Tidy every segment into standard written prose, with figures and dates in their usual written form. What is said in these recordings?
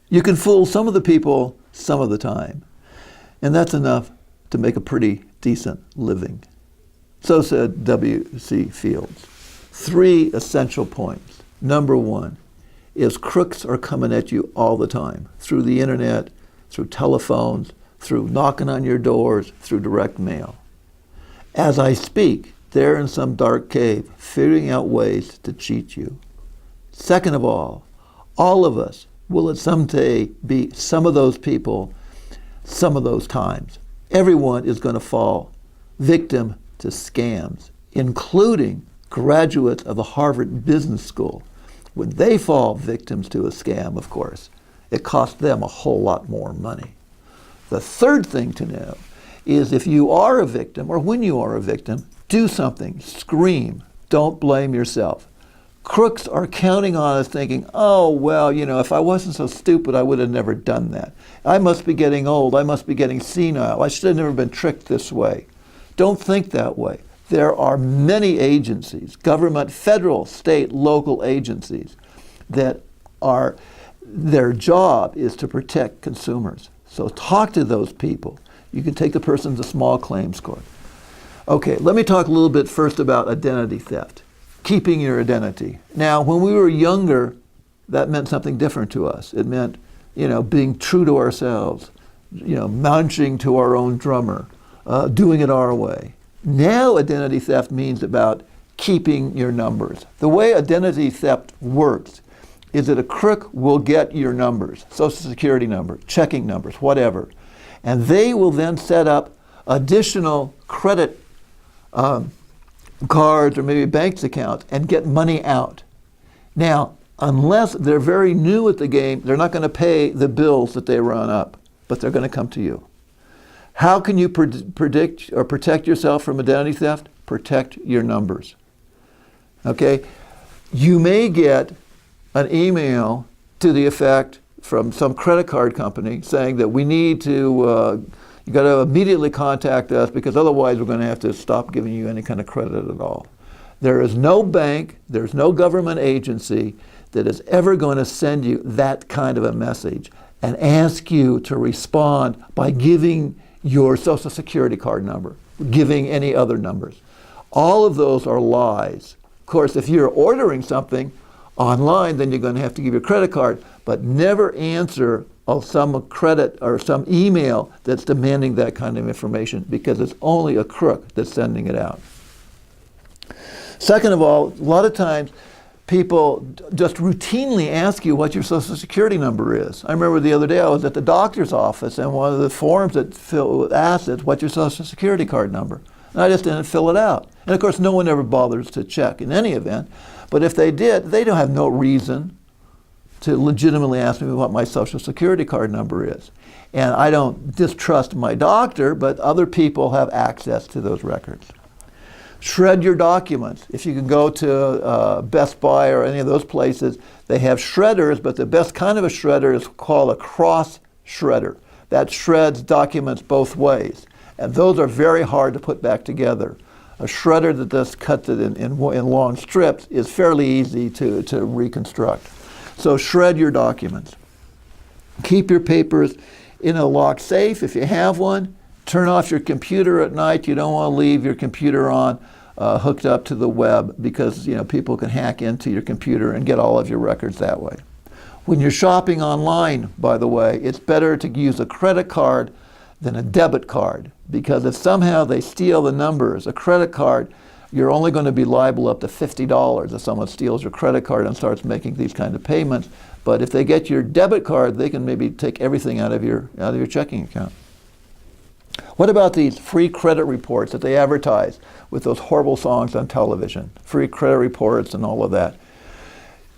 You can fool some of the people some of the time, and that's enough to make a pretty decent living. So said W.C. Fields. 3 essential points. Number 1 is crooks are coming at you all the time, through the internet, through telephones, through knocking on your doors, through direct mail. As I speak, they're in some dark cave, figuring out ways to cheat you. Second of all of us will at some day be some of those people, some of those times. Everyone is going to fall victim to scams, including graduates of the Harvard Business School. When they fall victims to a scam, of course, it costs them a whole lot more money. The third thing to know is if you are a victim, or when you are a victim, do something, scream, don't blame yourself. Crooks are counting on us thinking, oh, well, if I wasn't so stupid, I would have never done that. I must be getting old, I must be getting senile, I should have never been tricked this way. Don't think that way. There are many agencies, government, federal, state, local agencies, that their job is to protect consumers. So talk to those people. You can take the person to small claims court. Okay, let me talk a little bit first about identity theft, keeping your identity. Now, when we were younger, that meant something different to us. It meant, being true to ourselves, marching to our own drummer, doing it our way. Now identity theft means about keeping your numbers. The way identity theft works is that a crook will get your numbers, Social Security number, checking numbers, whatever, and they will then set up additional credit cards or maybe bank accounts and get money out. Now, unless they're very new at the game, they're not going to pay the bills that they run up, but they're going to come to you. How can you predict or protect yourself from identity theft? Protect your numbers. Okay? You may get an email to the effect from some credit card company saying that we need to, you got to immediately contact us because otherwise we're going to have to stop giving you any kind of credit at all. There is no bank, there's no government agency that is ever going to send you that kind of a message and ask you to respond by giving your Social Security card number, giving any other numbers. All of those are lies. Of course, if you're ordering something online, then you're going to have to give your credit card, but never answer some credit or some email that's demanding that kind of information because it's only a crook that's sending it out. Second of all, a lot of times people just routinely ask you what your Social Security number is. I remember the other day I was at the doctor's office and one of the forms that asked is, what's your Social Security card number? And I just didn't fill it out. And of course no one ever bothers to check in any event, but if they did, they don't have no reason to legitimately ask me what my Social Security card number is. And I don't distrust my doctor, but other people have access to those records. Shred your documents. If you can go to Best Buy or any of those places, they have shredders, but the best kind of a shredder is called a cross shredder. That shreds documents both ways. And those are very hard to put back together. A shredder that just cuts it in long strips is fairly easy to reconstruct. So shred your documents. Keep your papers in a locked safe if you have one. Turn off your computer at night. You don't want to leave your computer on hooked up to the web because people can hack into your computer and get all of your records that way. When you're shopping online, by the way, it's better to use a credit card than a debit card because if somehow they steal the numbers, a credit card, you're only going to be liable up to $50 if someone steals your credit card and starts making these kind of payments. But if they get your debit card, they can maybe take everything out of your checking account. What about these free credit reports that they advertise with those horrible songs on television? Free credit reports and all of that.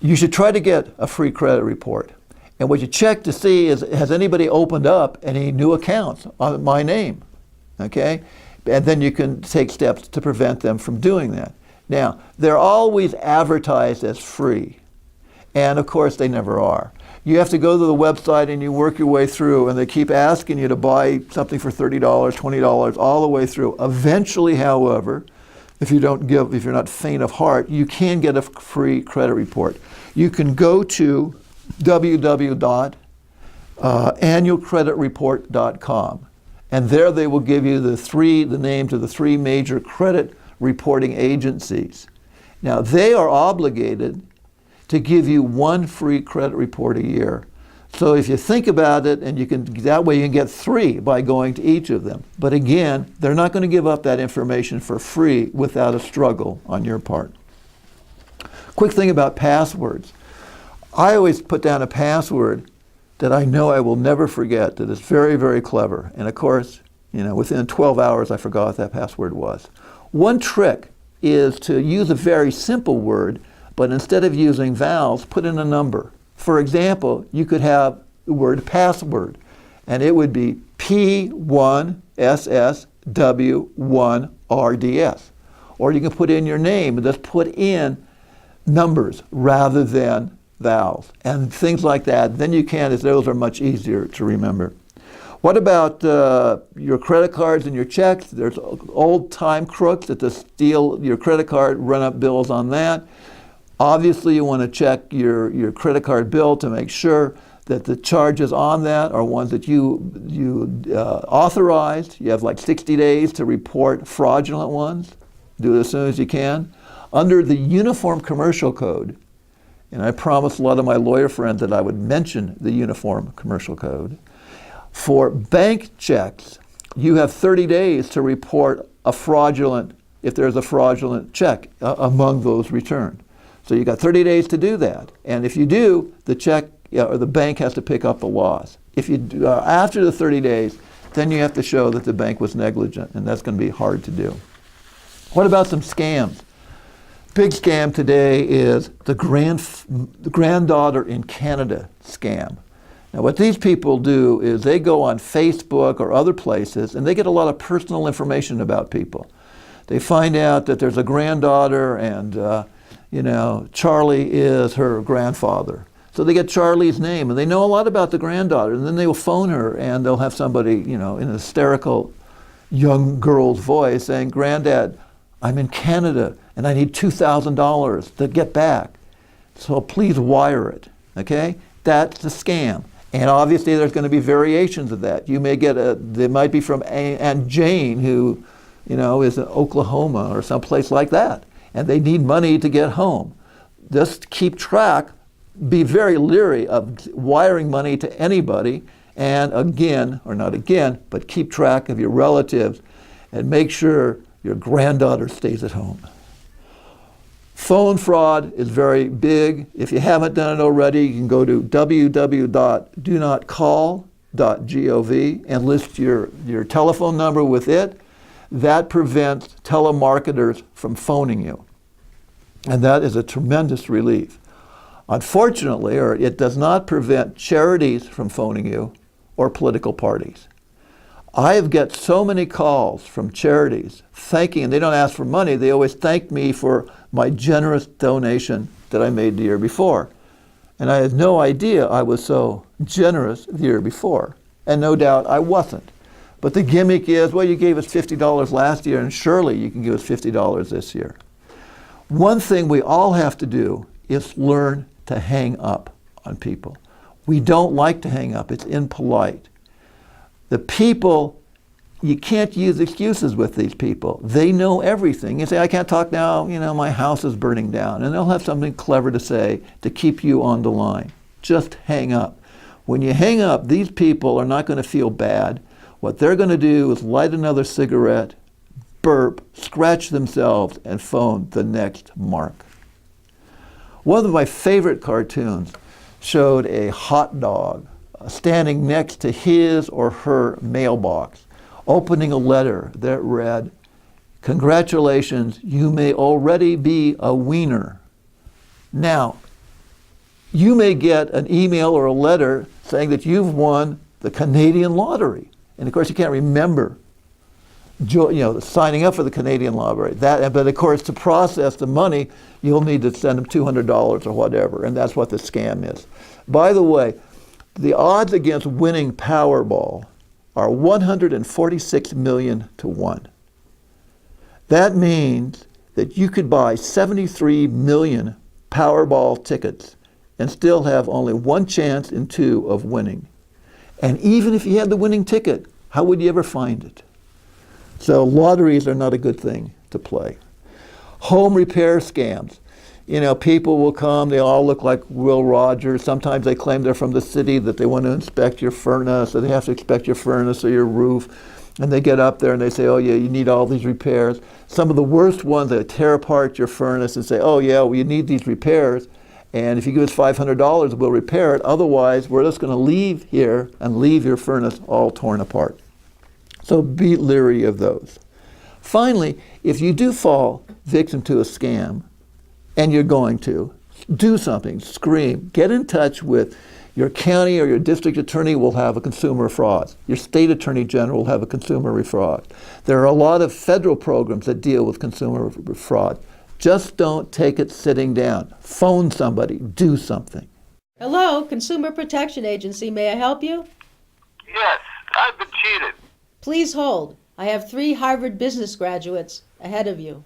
You should try to get a free credit report. And what you check to see is, has anybody opened up any new accounts on my name? Okay? And then you can take steps to prevent them from doing that. Now, they're always advertised as free. And of course, they never are. You have to go to the website and you work your way through and they keep asking you to buy something for $30, $20, all the way through. Eventually, however, if you're not faint of heart, you can get a free credit report. You can go to www.sec annualcreditreport.com. And there they will give you the names of the three major credit reporting agencies. Now, they are obligated to give you one free credit report a year. So if you think about it, and that way you can get 3 by going to each of them. But again, they're not going to give up that information for free without a struggle on your part. Quick thing about passwords. I always put down a password that I know I will never forget, that is very, very clever. And of course, within 12 hours I forgot what that password was. One trick is to use a very simple word, but instead of using vowels, put in a number. For example, you could have the word password, and it would be P1SSW1RDS. Or you can put in your name and just put in numbers rather than vowels, and things like that. Then you can, as those are much easier to remember. What about your credit cards and your checks? There's old-time crooks that just steal your credit card, run up bills on that. Obviously, you want to check your credit card bill to make sure that the charges on that are ones that you authorized. You have like 60 days to report fraudulent ones. Do it as soon as you can. Under the Uniform Commercial Code, and I promised a lot of my lawyer friends that I would mention the Uniform Commercial Code, for bank checks, you have 30 days to report if there's a fraudulent check among those returned. So you got 30 days to do that. And if you do, the check or the bank has to pick up the loss. If you do, after the 30 days, then you have to show that the bank was negligent, and that's going to be hard to do. What about some scams? Big scam today is the granddaughter in Canada scam. Now what these people do is they go on Facebook or other places and they get a lot of personal information about people. They find out that there's a granddaughter and Charlie is her grandfather. So they get Charlie's name and they know a lot about the granddaughter, and then they will phone her and they'll have somebody, in an hysterical young girl's voice saying, "Granddad, I'm in Canada and I need $2,000 to get back. So please wire it." Okay? That's the scam. And obviously there's going to be variations of that. You may get they might be from Aunt Jane who, is in Oklahoma or someplace like that. And they need money to get home. Just keep track, be very leery of wiring money to anybody, and but keep track of your relatives and make sure your granddaughter stays at home. Phone fraud is very big. If you haven't done it already, you can go to www.donotcall.gov and list your telephone number with it. That prevents telemarketers from phoning you. And that is a tremendous relief. Unfortunately, it does not prevent charities from phoning you or political parties. I have got so many calls from charities thanking, and they don't ask for money, they always thank me for my generous donation that I made the year before. And I had no idea I was so generous the year before. And no doubt I wasn't. But the gimmick is, well, you gave us $50 last year, and surely you can give us $50 this year. One thing we all have to do is learn to hang up on people. We don't like to hang up. It's impolite. The people, you can't use excuses with these people. They know everything. You say, "I can't talk now, my house is burning down." And they'll have something clever to say to keep you on the line. Just hang up. When you hang up, these people are not going to feel bad. What they're going to do is light another cigarette, burp, scratch themselves, and phone the next mark. One of my favorite cartoons showed a hot dog standing next to his or her mailbox, opening a letter that read, "Congratulations, you may already be a wiener." Now, you may get an email or a letter saying that you've won the Canadian lottery. And of course, you can't remember signing up for the Canadian lottery. But of course, to process the money, you'll need to send them $200 or whatever, and that's what the scam is. By the way, the odds against winning Powerball are 146 million to 1. That means that you could buy 73 million Powerball tickets and still have only one chance in 2 of winning. And even if you had the winning ticket, how would you ever find it? So lotteries are not a good thing to play. Home repair scams. You know, people will come, they all look like Will Rogers. Sometimes they claim they're from the city, that they want to inspect your furnace, or they have to inspect your furnace or your roof. And they get up there and they say, oh yeah, you need all these repairs. Some of the worst ones, they tear apart your furnace and say, oh yeah, well, you need these repairs. And if you give us $500, we'll repair it. Otherwise, we're just going to leave here and leave your furnace all torn apart. So be leery of those. Finally, if you do fall victim to a scam, and you're going to, do something, scream, get in touch with your county or your district attorney will have a consumer fraud. Your state attorney general will have a consumer fraud. There are a lot of federal programs that deal with consumer fraud. Just don't take it sitting down. Phone somebody, do something. Hello, Consumer Protection Agency. May I help you? Yes, I've been cheated. Please hold. I have 3 Harvard business graduates ahead of you.